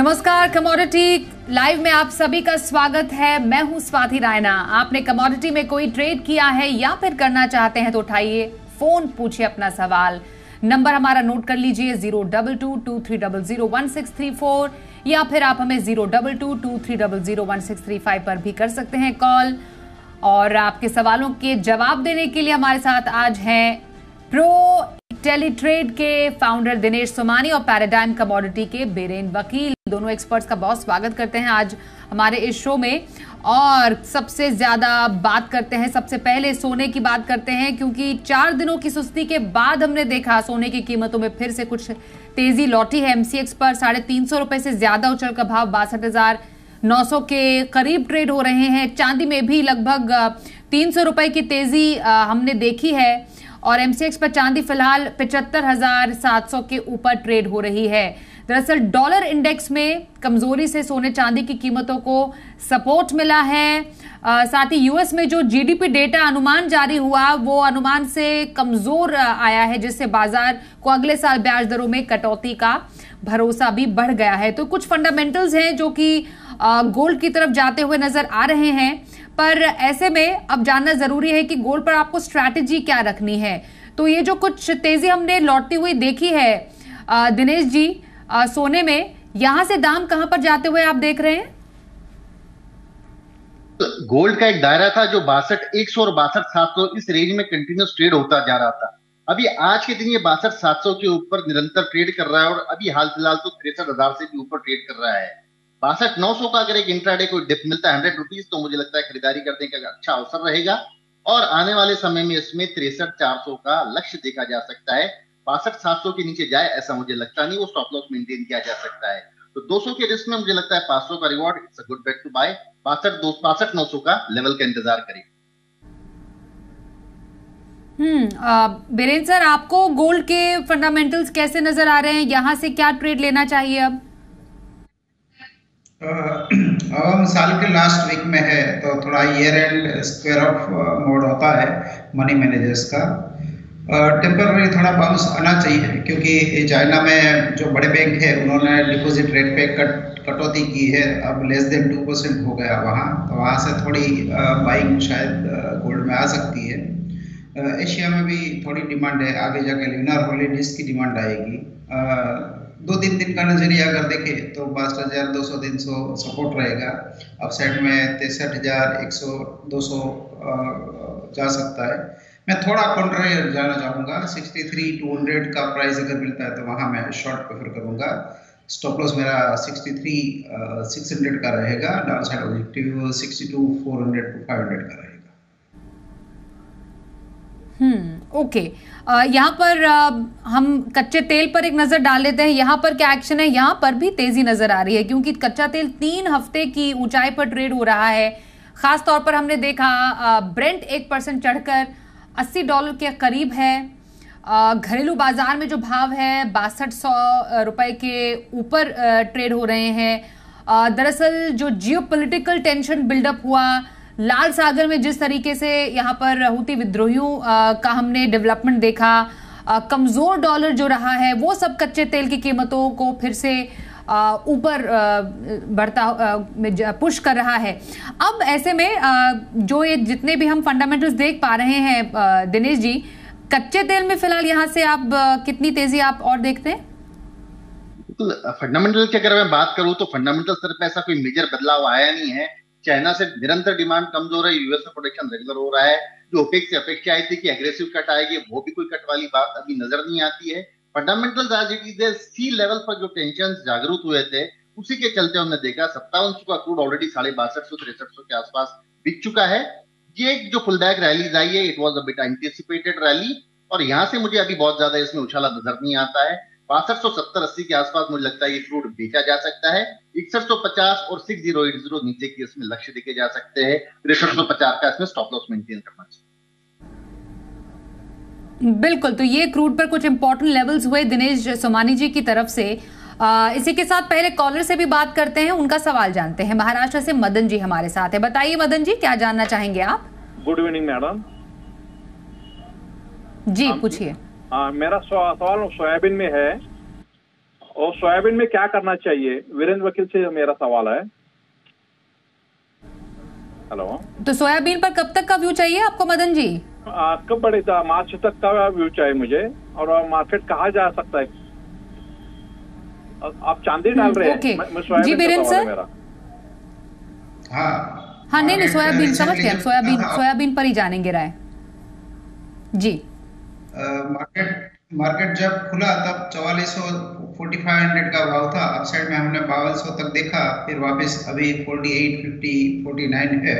नमस्कार, commodity live में आप सभी का स्वागत है। मैं हूं स्वाति रायना। आपने कमोडिटी में कोई ट्रेड किया है या फिर करना चाहते हैं तो उठाइए फोन, पूछिए अपना सवाल। नंबर हमारा नोट कर लीजिए 02223001634 या फिर आप हमें 02223001635 पर भी कर सकते हैं कॉल। और आपके सवालों के जवाब देने के लिए हमारे साथ आज हैं प्रो टेलीट्रेड के फाउंडर दिनेश सोमानी और पैराडाइम कमोडिटी के बेरेन वकील। दोनों एक्सपर्ट्स का बहुत स्वागत करते हैं आज हमारे इस शो में। और सबसे ज्यादा बात करते हैं, सबसे पहले सोने की बात करते हैं, क्योंकि 4 दिनों की सुस्ती के बाद हमने देखा सोने की कीमतों में फिर से कुछ तेजी लौटी है। एमसीएक्स पर 350 रुपए से ज्यादा उछल का भाव 62,900 के करीब ट्रेड हो रहे हैं। चांदी में भी लगभग 300 रुपए की तेजी हमने देखी है और एमसीएक्स पर चांदी फिलहाल 75,700 के ऊपर ट्रेड हो रही है। दरअसल डॉलर इंडेक्स में कमजोरी से सोने चांदी की कीमतों को सपोर्ट मिला है। साथ ही यूएस में जो जीडीपी डेटा अनुमान जारी हुआ वो अनुमान से कमजोर आया है, जिससे बाजार को अगले साल ब्याज दरों में कटौती का भरोसा भी बढ़ गया है। तो कुछ फंडामेंटल्स हैं जो कि गोल्ड की तरफ जाते हुए नजर आ रहे हैं, पर ऐसे में अब जानना जरूरी है कि गोल्ड पर आपको स्ट्रैटेजी क्या रखनी है। तो ये जो कुछ तेजी हमने लौटती हुई देखी है दिनेश जी सोने में, यहां से दाम कहां पर जाते हुए आप देख रहे हैं? गोल्ड का एक दायरा था जो 62,100 और 62,700 इस रेंज में कंटिन्यूस ट्रेड होता जा रहा था। अभी आज के दिन ये 62,700 के ऊपर निरंतर ट्रेड कर रहा है और अभी हाल फिलहाल तो 63,000 से भी ऊपर ट्रेड कर रहा है। 62,900 का अगर एक इंट्राडे को डिप मिलता है 100 रुपीज, तो मुझे लगता है खरीदारी करने का अच्छा अवसर रहेगा और आने वाले समय में इसमें 63,400 का लक्ष्य देखा जा सकता है। 62,700 के नीचे जाए ऐसा मुझे लगता नहीं, वो स्टॉप लॉस मेंटेन किया जा सकता है। तो 200 के रिस्क में मुझे लगता है 500 का reward, it's a good bet to buy. 62,900 का लेवल का इंतजार करें। बीरेन सर, आपको गोल्ड के फंडामेंटल्स कैसे नजर आ रहे हैं? यहां से क्या ट्रेड लेना चाहिए अब? हम साल के लास्ट वीक में है तो थोड़ा year and square of mode होता है मनी मैनेजर्स का। टेम्पररी थोड़ा बाउंस आना चाहिए, क्योंकि चाइना में जो बड़े बैंक है उन्होंने डिपॉजिट रेट पे कटौती की है। अब लेस देन 2% हो गया वहाँ, तो वहाँ से थोड़ी बाइंग शायद गोल्ड में आ सकती है। एशिया में भी थोड़ी डिमांड है, आगे जाके लूनर हॉलीडेज की डिमांड आएगी। 2-3 दिन का नजरिया अगर देखें तो 62,200-300 सपोर्ट रहेगा। अपसाइड में 63,100 200 जा सकता है। मैं थोड़ा काउंटर जाना चाहूँगा, 63,200 का प्राइस अगर मिलता है तो वहाँ मैं शॉर्ट प्रेफर करूँगा। स्टॉप लॉस मेरा 63,600 का रहेगा, डाउन साइड ऑब्जेक्टिव 62,400 to 500 का रहेगा। ओके, यहाँ पर हम कच्चे तेल पर एक नजर डाल लेते हैं। यहाँ पर क्या एक्शन है? यहाँ पर भी तेजी नजर आ रही है, क्योंकि कच्चा तेल 3 हफ्ते की ऊंचाई पर ट्रेड हो रहा है। खास तौर पर हमने देखा ब्रेंट 1% चढ़कर $80 के करीब है। घरेलू बाजार में जो भाव है 6200 रुपए के ऊपर ट्रेड हो रहे हैं। दरअसल जो जियोपॉलिटिकल टेंशन बिल्डअप हुआ लाल सागर में, जिस तरीके से यहाँ पर हूती विद्रोहियों का हमने डेवलपमेंट देखा, कमजोर डॉलर जो रहा है, वो सब कच्चे तेल की कीमतों को फिर से ऊपर बढ़ता पुश कर रहा है। अब ऐसे में जो ये जितने भी हम फंडामेंटल्स देख पा रहे हैं दिनेश जी, कच्चे तेल में फिलहाल यहाँ से आप कितनी तेजी आप और देखते हैं? फंडामेंटल की अगर मैं बात करूं तो फंडामेंटल स्तर पे ऐसा कोई मेजर बदलाव आया नहीं है। चाइना से निरंतर डिमांड कमजोर है, यूएस में प्रोडक्शन रेगुलर हो रहा है। जो ओपेक से अपेक्षा आई थी कि एग्रेसिव कट आएगी, वो भी कोई कट वाली बात अभी नजर नहीं आती है। फंडामेंटल्स आज इट इज सी लेवल पर जो टेंशन जागरूक हुए थे उसी के चलते हमने देखा 5700 का क्रूड ऑलरेडी 6250-6300 के आसपास बिक चुका है। ये एक जो पुल बैक रैलीज आई है, it was a bit anticipated rally और यहां से मुझे अभी बहुत ज्यादा इसमें उछाला नजर नहीं आता है। 6270-80 के आसपास मुझे लगता है ये क्रूड बेचा जा सकता है। 6150 और 6080 नीचे की इसमें लक्ष्य देखे जा सकते हैं। 6350 का इसमें स्टॉप लॉस मेंटेन करना चाहिए। बिल्कुल, तो ये क्रूड पर कुछ इंपॉर्टेंट लेवल्स हुए दिनेश सोमानी जी की तरफ से। इसी के साथ पहले कॉलर से भी बात करते हैं, उनका सवाल जानते हैं। महाराष्ट्र से मदन जी हमारे साथ है। बताइए मदन जी, क्या जानना चाहेंगे आप? गुड इवनिंग मैडम जी, पूछिए। मेरा सवाल सोयाबीन में है और सोयाबीन में क्या करना चाहिए, वीरेंद्र वकील से मेरा सवाल है। हेलो, तो सोयाबीन पर कब तक का व्यू चाहिए आपको मदन जी? कब बढ़ेगा? मार्च तक का व्यू चाहिए मुझे। और मार्केट कहाँ जा सकता है? आप चांदी डाल रहे हैं। जी वीरेंद्र सर। हाँ नहीं सोयाबीन समझ गए हम, सोयाबीन पर ही जानेंगे राय जी। मार्केट जब खुला तब 4400 का भाव था, अपसाइड में हमने 5200 तक देखा, फिर वापस अभी 48, 50, 49 है।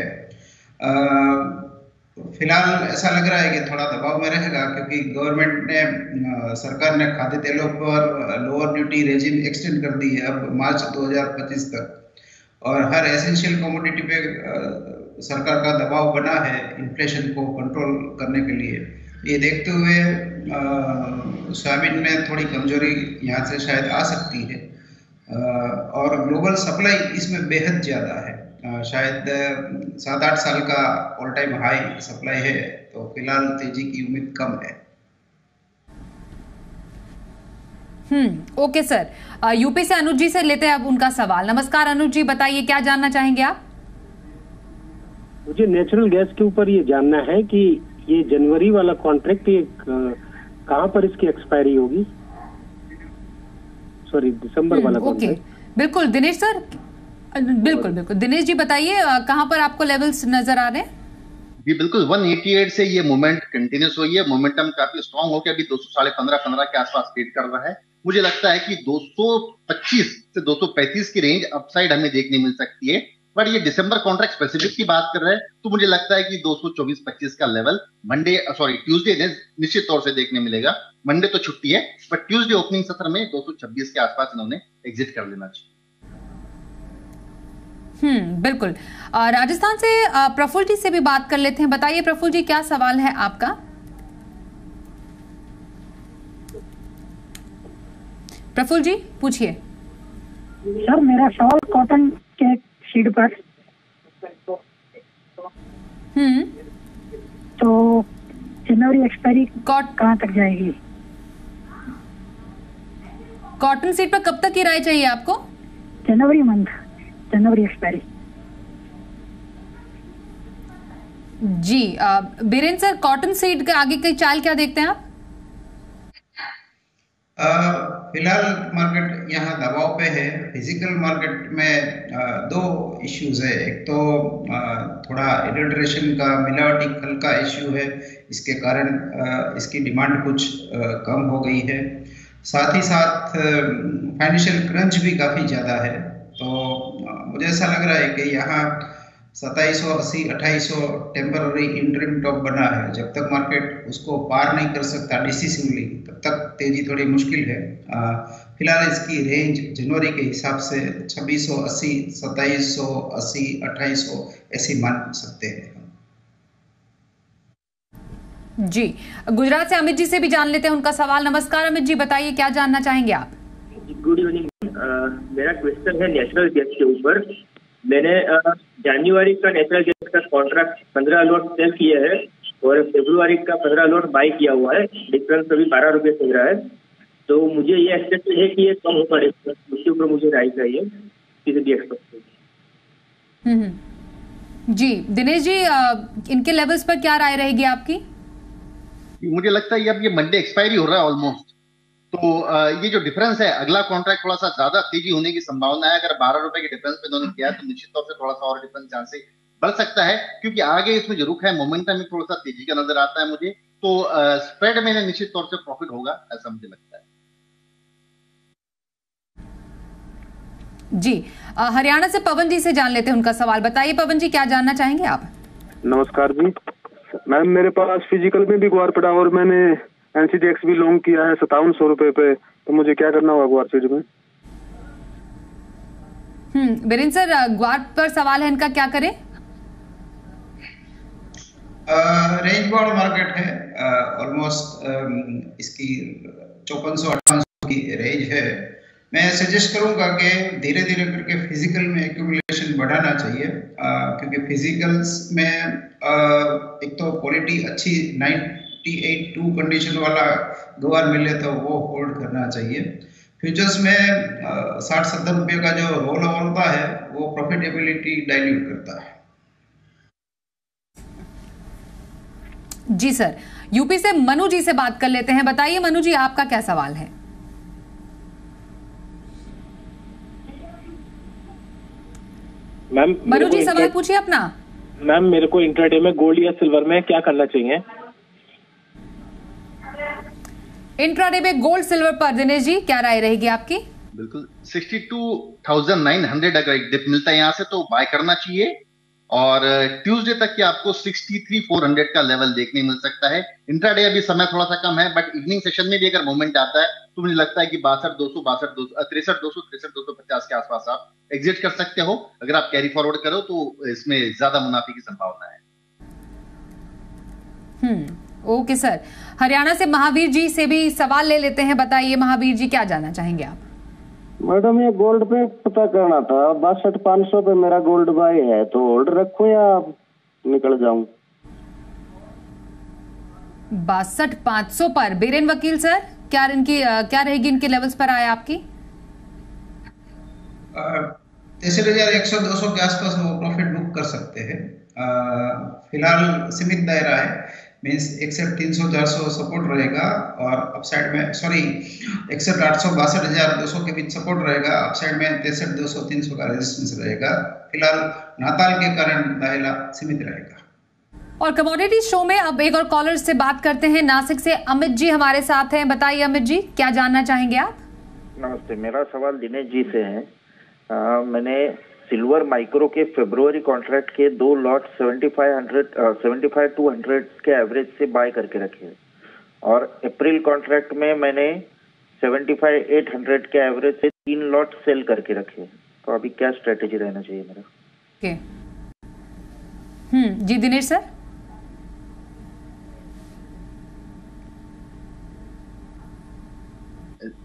फिलहाल ऐसा लग रहा है कि थोड़ा दबाव में रहेगा, क्योंकि गवर्नमेंट ने सरकार ने खाद्य तेलों पर लोअर ड्यूटी रेजिम एक्सटेंड कर दी है अब मार्च 2025 तक, और हर एसेंशियल कमोडिटी पे सरकार का दबाव बना है इन्फ्लेशन को कंट्रोल करने के लिए। ये देखते हुए सोयाबीन में थोड़ी कमजोरी यहाँ से शायद आ सकती है, और ग्लोबल सप्लाई इसमें बेहद ज़्यादा है। शायद 7-8 साल का ऑल टाइम हाई सप्लाई है, तो फिलहाल तेजी की उम्मीद कम है। Okay sir. यूपी से अनुज जी से लेते हैं अब उनका सवाल। नमस्कार अनुज जी, बताइए क्या जानना चाहेंगे आप? मुझे नेचुरल गैस के ऊपर ये जानना है कि ये जनवरी वाला कॉन्ट्रैक्ट ये कहाँ पर इसकी एक्सपायरी होगी? सॉरी, दिसंबर वाला कॉन्ट्रैक्ट। बिल्कुल दिनेश सर, बिल्कुल दिनेश जी बताइए कहाँ पर आपको लेवल्स नजर आ रहे हैं? जी बिल्कुल, 188 से ये मोमेंट कंटिन्यूस हुई है। मोमेंटम काफी स्ट्रांग होकर अभी 215 के आसपास ट्रेड कर रहा है। मुझे लगता है कि 225 से 235 की रेंज अपसाइड हमें देखने मिल सकती है। बट ये दिसंबर कॉन्ट्रैक्ट स्पेसिफिक की बात कर रहे हैं, तो मुझे लगता है कि 224-25 का लेवल ट्यूसडे निश्चित तौर से देखने मिलेगा। मंडे तो छुट्टी है, बट ट्यूसडे ओपनिंग सत्र में 226 के आसपास इन्होंने एग्जिट कर लेना चाहिए। बिल्कुल। राजस्थान से प्रफुल्ल जी से भी बात कर लेते हैं। बताइए प्रफुल्ल जी, क्या सवाल है आपका? प्रफुल्ल जी पूछिए। सर मेरा सवाल कॉटन के सीड पर। तो जनवरी एक्सपायरी कहाँ तक जाएगी? कॉटन सीड पर कब तक की राय चाहिए आपको? जनवरी मंथ, जनवरी एक्सपायरी। जी बीरेन सर, कॉटन सीड के आगे की चाल क्या देखते हैं आप? फिलहाल मार्केट यहाँ दबाव पे है। फिजिकल मार्केट में दो इश्यूज है। एक तो थोड़ा एडल्ट्रेशन का, मिलावटी खल का इश्यू है, इसके कारण इसकी डिमांड कुछ कम हो गई है। साथ ही साथ फाइनेंशियल क्रंच भी काफ़ी ज़्यादा है। तो मुझे ऐसा लग रहा है कि यहाँ 2780, 2800 टेम्पररी इंटरिम टॉप बना है। जब तक मार्केट उसको पार नहीं कर सकता डिसिसिवली, तब तक तेजी थोड़ी मुश्किल है। फिलहाल इसकी रेंज जनवरी के हिसाब से 2680, 2780, 2800 ऐसी मान सकते हैं। जी गुजरात से अमित जी से भी जान लेते हैं उनका सवाल। नमस्कार अमित जी, बताइए क्या जानना चाहेंगे आप? Good evening. मेरा क्वेश्चन है नेचुरल गैस के ऊपर। मैंने जनवरी का नेचुरल गैस का कॉन्ट्रैक्ट 15 लॉट सेल किया है और फरवरी का 15 लॉट बाई किया हुआ है। डिफरेंस अभी 12 रुपये चल रहा है। तो मुझे ये एक्सपेक्ट है कि ये कम होगा डिफरेंस, उसके ऊपर मुझे राय चाहिए, किसी भी एक्सपेक्ट। जी दिनेश जी, इनके लेवल्स पर क्या राय रहेगी आपकी? मुझे लगता है अब ये मंडे एक्सपायरी हो रहा है ऑलमोस्ट, तो ये जो डिफरेंस है, अगला कॉन्ट्रैक्ट थोड़ा सा ज्यादा तेजी होने की संभावना है। अगर 12 रुपए के डिफरेंस पे इन्होंने किया तो निश्चित तौर से थोड़ा सा और डिफरेंस जहां से बढ़ सकता है, क्योंकि आगे इसमें जो रुख है मोमेंटम में थोड़ा सा तेजी का नजर आता है मुझे। तो स्प्रेड में निश्चित तौर से प्रॉफिट होगा, ऐसा मुझे लगता है। जी हरियाणा से पवन जी से जान लेते हैं उनका सवाल। बताइए पवन जी, क्या जानना चाहेंगे आप? नमस्कार जी मैम, मेरे पास फिजिकल में भी ग्वार पड़ा और मैंने एनसीडीएक्स भी लॉन्ग किया है 5700 रुपए पे, तो मुझे क्या करना होगा ग्वार फीड में? बीरेन सर, ग्वार पर सवाल है इनका, क्या करें? रेंज बाउंड मार्केट है, ऑलमोस्ट इसकी 5400-5800 की रेंज है। मैं सजेस्ट करूंगा कि धीरे धीरे करके फिजिकल में एक्यूमुलेशन बढ़ाना चाहिए, क्योंकि फिजिकल्स में एक तो क्वालिटी अच्छी 98.2 कंडीशन वाला ग्वार मिले तो वो होल्ड करना चाहिए। फ्यूचर्स में 60-70 रुपये का जो रोल ओवर होता है वो प्रॉफिटेबिलिटी डाइल्यूट करता है। जी सर, यूपी से मनु जी से बात कर लेते हैं। बताइए मनु जी, आपका क्या सवाल है? मैम मनु जी सवाल पूछिए अपना। मैम मेरे को इंट्राडे में गोल्ड या सिल्वर में क्या करना चाहिए? इंट्राडे में गोल्ड सिल्वर पर दिनेश जी क्या राय रहेगी आपकी? बिल्कुल 62,900 अगर एक डिप मिलता है यहाँ से तो बाय करना चाहिए, और ट्यूसडे तक की आपको 63,400 का लेवल देखने मिल सकता है। इंट्राडे अभी समय थोड़ा सा कम है, बट इवनिंग सेशन में भी अगर मोमेंट आता है तो मुझे लगता है कि 62,200, 63,200, 63,250 के आसपास आप एग्जिट कर सकते हो। अगर आप कैरी फॉरवर्ड करो तो इसमें ज्यादा मुनाफे की संभावना है। ओके सर, हरियाणा से महावीर जी से भी सवाल ले लेते हैं। बताइए महावीर जी, क्या जानना चाहेंगे आप? मैडम ये गोल्ड पे पता करना था, 62,500 पे मेरा गोल्ड बाय है, तो होल्ड रखो या निकल जाऊं? 62,500 पर बीरेन वकील सर, क्या रहेगी इनके लेवल्स पर आए आपकी? 63,100-200 के आसपास वो प्रॉफिट बुक कर सकते हैं। फिलहाल सीमित दायरा है, मीन्स 61,300-400 सपोर्ट रहेगा और अपसाइड में 61,800-62,200 के बीच सपोर्ट रहेगा, अपसाइड में 63,200-300 का रेजिस्टेंस रहेगा। फिलहाल नाताल के कारण दायरा सीमित रहेगा। और कमोडिटी शो में अब एक और कॉलर से बात करते हैं। नासिक से अमित जी हमारे साथ हैं। बताइए अमित जी, क्या जानना चाहेंगे आप? नमस्ते, मेरा सवाल दिनेश जी से है। मैंने सिल्वर माइक्रो के फरवरी कॉन्ट्रैक्ट के 2 लॉट 75-200 के एवरेज से बाय करके रखे, और अप्रैल कॉन्ट्रैक्ट में मैंने 75-800 के एवरेज से 3 लॉट सेल करके रखे। तो अभी क्या स्ट्रेटेजी रहना चाहिए मेरा? ओके। जी दिनेश सर।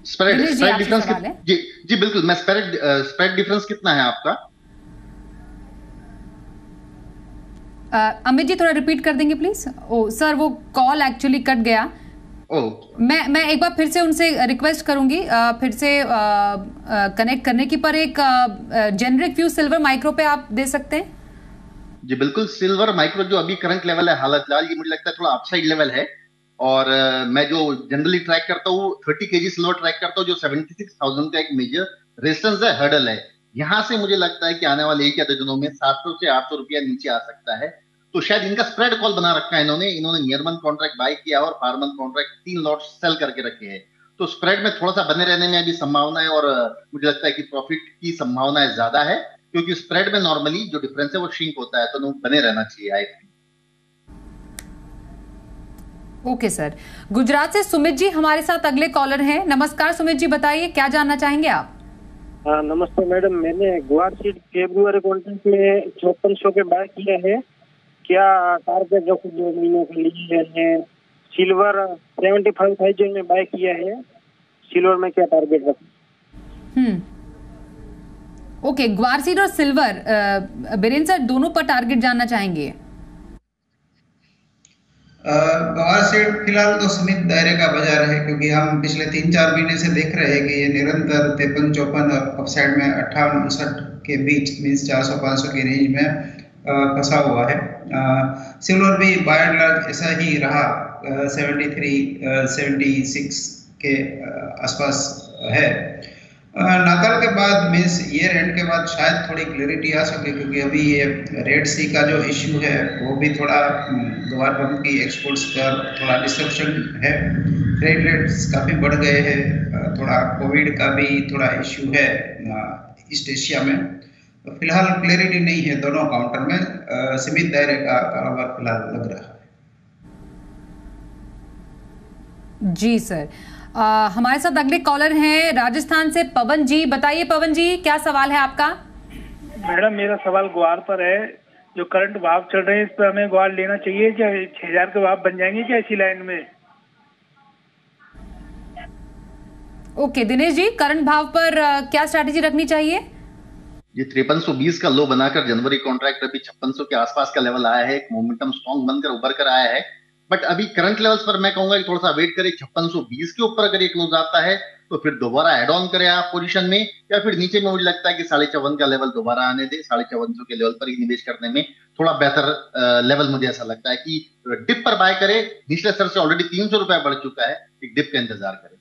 स्प्रेड डिफरेंस जी बिल्कुल, मैं स्प्रेड डिफरेंस कितना है आपका? अमित जी थोड़ा रिपीट कर देंगे प्लीज। ओ सर, वो कॉल एक्चुअली कट गया। मैं एक बार फिर से उनसे रिक्वेस्ट करूंगी फिर से कनेक्ट करने की, पर एक जेनरिक व्यू सिल्वर माइक्रो पे आप दे सकते हैं? जी बिल्कुल, सिल्वर माइक्रो जो अभी करंट लेवल है हालत फिलहाल, ये मुझे लगता है थोड़ा अपसाइड लेवल है, और मैं जो जनरली ट्रैक करता हूँ 30 kg सिल्वर ट्रैक करता हूँ, जो 76,000 का एक मेजर रेजिस्टेंस है, हर्डल है। यहाँ से मुझे लगता है कि आने वाले एक या दो दिनों में 700 से 800 रुपया नीचे आ सकता है। तो शायद इनका स्प्रेड कॉल बना रखा है इन्होंने नियर मंथ कॉन्ट्रैक्ट बाय किया और फार मंथ कॉन्ट्रैक्ट 3 लॉट सेल करके रखे हैं। तो स्प्रेड में थोड़ा सा बने रहने में अभी संभावना है, और मुझे लगता है कि प्रॉफिट की संभावनाएं ज्यादा है, क्योंकि स्प्रेड में नॉर्मली जो डिफरेंस है वो श्रिंक होता है, तो बने रहना चाहिए I think. Okay sir. Gujarat से सुमित जी हमारे साथ अगले कॉलर हैं। नमस्कार सुमित जी, बताइए क्या जानना चाहेंगे आप? नमस्ते मैडम, मैंने गुआर सीड फेब्रुआरी कॉन्ट्रैक्ट में 5400 पे बाय किया है। क्या टारगेट रखूं 2 महीनों के लिए? सिल्वर 75,000 में बाय किया है, सिल्वर में क्या टारगेट रखूं? ओके, गुआर सीड और सिल्वर बीरेन सर दोनों पर टारगेट जानना चाहेंगे? गुआर सीड फिलहाल तो सीमित दायरे का बाजार है, क्योंकि हम पिछले 3-4 महीने से देख रहे हैं कि ये निरंतर 53-54 और अपसाइड में 58-59 के बीच मीन्स 400-500 की रेंज में फंसा हुआ है। सिल्वर भी बाय एंड लार्ज ऐसा ही रहा, 73-76 के आसपास है। नाताल के बाद मीन्स ईयर एंड के बाद शायद थोड़ी क्लैरिटी आ सके, क्योंकि अभी ये रेड सी का जो इश्यू है वो भी थोड़ा दोबारा बम की एक्सपोर्ट्स पर थोड़ा डिस्ट्रप्शन है, ट्रेड रेट्स काफ़ी बढ़ गए हैं, थोड़ा कोविड का भी थोड़ा इश्यू है ईस्ट एशिया में। तो फिलहाल क्लैरिटी नहीं है दोनों काउंटर में, सीमित दायरे का कारोबार फिलहाल लग रहा है। जी सर। हमारे साथ अगले कॉलर हैं राजस्थान से पवन जी। बताइए पवन जी, क्या सवाल है आपका? मैडम मेरा सवाल ग्वार पर है। जो करंट भाव चल रहे हैं इस पर हमें ग्वार लेना चाहिए, क्या 6,000 के भाव बन जाएंगे क्या इसी लाइन में? ओके दिनेश जी, करंट भाव पर क्या स्ट्रैटेजी रखनी चाहिए? ये 5320 का लो बनाकर जनवरी कॉन्ट्रैक्ट अभी 5600 के आसपास का लेवल आया है, एक मोमेंटम स्ट्रॉन्ग बनकर उभर कर आया है, बट अभी करंट लेवल्स पर मैं कहूंगा कि थोड़ा सा वेट करें। 5620 के ऊपर अगर ये क्लोज आता है तो फिर दोबारा एड ऑन करें आप पोजीशन में, या फिर नीचे में मुझे लगता है कि 54.5 का लेवल दोबारा आने दे, 5450 के लेवल पर ही निवेश करने में थोड़ा बेहतर लेवल मुझे ऐसा लगता है कि डिप पर बाय करें। निचले स्तर से ऑलरेडी 300 रुपए बढ़ चुका है, एक डिप का इंतजार करें।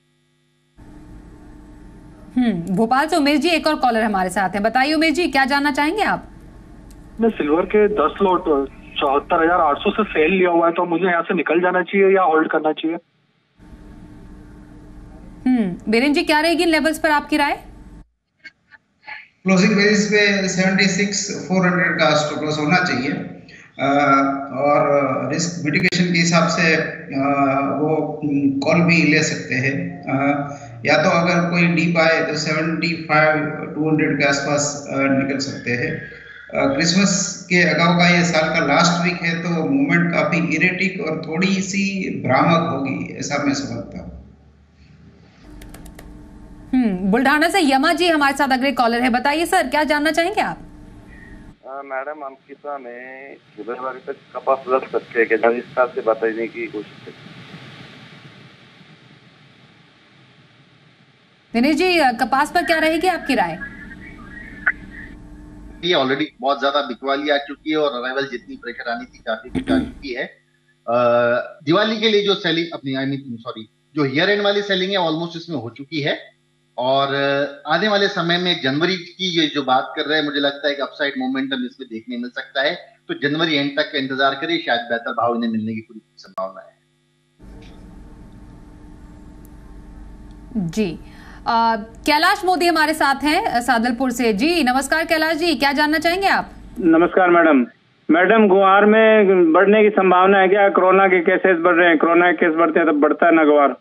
भोपाल से उमेश जी एक और कॉलर हमारे साथ हैं। बताइए उमेश जी, क्या जानना चाहेंगे आप? मैं सिल्वर के 10 लॉट 74,800 से सेल लिया हुआ है, तो मुझे यहाँ से निकल जाना चाहिए या होल्ड करना चाहिए? बीरेन जी, क्या रहेगी लेवल्स पर आपकी राय? क्लोजिंग बेसिस पे 76,400 का स्टॉप लॉस होना चाहिए, और रिस्क मिटिगेशन के हिसाब से वो कॉल भी ले सकते हैं, या तो अगर कोई डीप आए तो 75,200 के आसपास निकल सकते हैं। क्रिसमस के अगाऊ का ये साल का लास्ट वीक है, तो मूवमेंट काफी इरेटिक और थोड़ी सी भ्रामक होगी, ऐसा मैं समझता हूँ। बुल्ढाना से यमा जी हमारे साथ अगले कॉलर है। बताइए सर, क्या जानना चाहेंगे आप? मैडम, हम किसान में फेब्रुआरी तक कपास रख सकते हैं क्या? इस हिसाब से बताने की कोशिश करें। दिनेश जी, कपास पर क्या रहेगी आपकी राय? ये ऑलरेडी बहुत ज्यादा बिकवाली आ चुकी है और अराइवल जितनी प्रेशर आनी थी काफी कुछ आ चुकी है। दिवाली के लिए जो सेलिंग अपनी जो ईयर एंड वाली सेलिंग है ऑलमोस्ट इसमें हो चुकी है, और आने वाले समय में जनवरी की जो बात कर रहे हैं, मुझे लगता है कि अपसाइड मोमेंटम इसमें देखने मिल सकता है। तो जनवरी एंड तक का इंतजार करिए, शायद बेहतर भाव इन्हें मिलने की पूरी संभावना है। जी, कैलाश मोदी हमारे साथ हैं सादलपुर से। जी नमस्कार कैलाश जी, क्या जानना चाहेंगे आप? नमस्कार मैडम, गुआर में बढ़ने की संभावना है क्या? कोरोना के केसेस बढ़ रहे हैं, कोरोना के केस बढ़ते हैं तो बढ़ता है ना गुआर।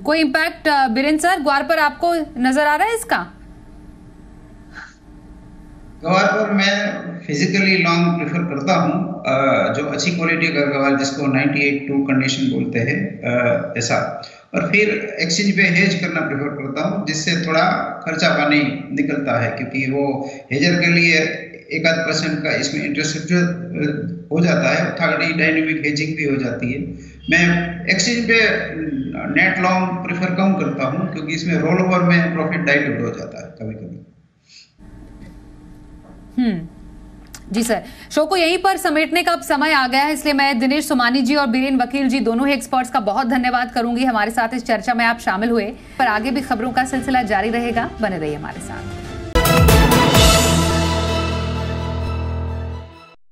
कोई इम्पैक्ट बीरेन सर ग्वार पर आपको नजर आ रहा है इसका? ग्वार पर मैं फिजिकली लॉन्ग प्रेफर करता हूँ, जो अच्छी क्वालिटी का ग्वार जिसको 98.2 कंडीशन बोलते हैं, ऐसा। और फिर एक्सचेंज पे हेज करना प्रेफर करता हूँ, जिससे थोड़ा खर्चा पानी निकलता है, क्योंकि वो हेजर के लिए 1% का इसमें इंटरेस्ट जो हो जाता है, थोड़ी डायनेमिक हेजिंग भी हो जाती है। मैं एक्सचेंज पे नेट लॉन्ग प्रेफर कम करता हूँ, क्योंकि इसमें रोल ओवर में प्रॉफिट डाइल्यूट हो जाता है कभी कभी। जी सर, शो को यहीं पर समेटने का अब समय आ गया है, इसलिए मैं दिनेश सोमानी जी और बीरेन वकील जी दोनों ही एक्सपर्ट्स का बहुत धन्यवाद करूंगी। हमारे साथ इस चर्चा में आप शामिल हुए, पर आगे भी खबरों का सिलसिला जारी रहेगा, बने रहिए हमारे साथ।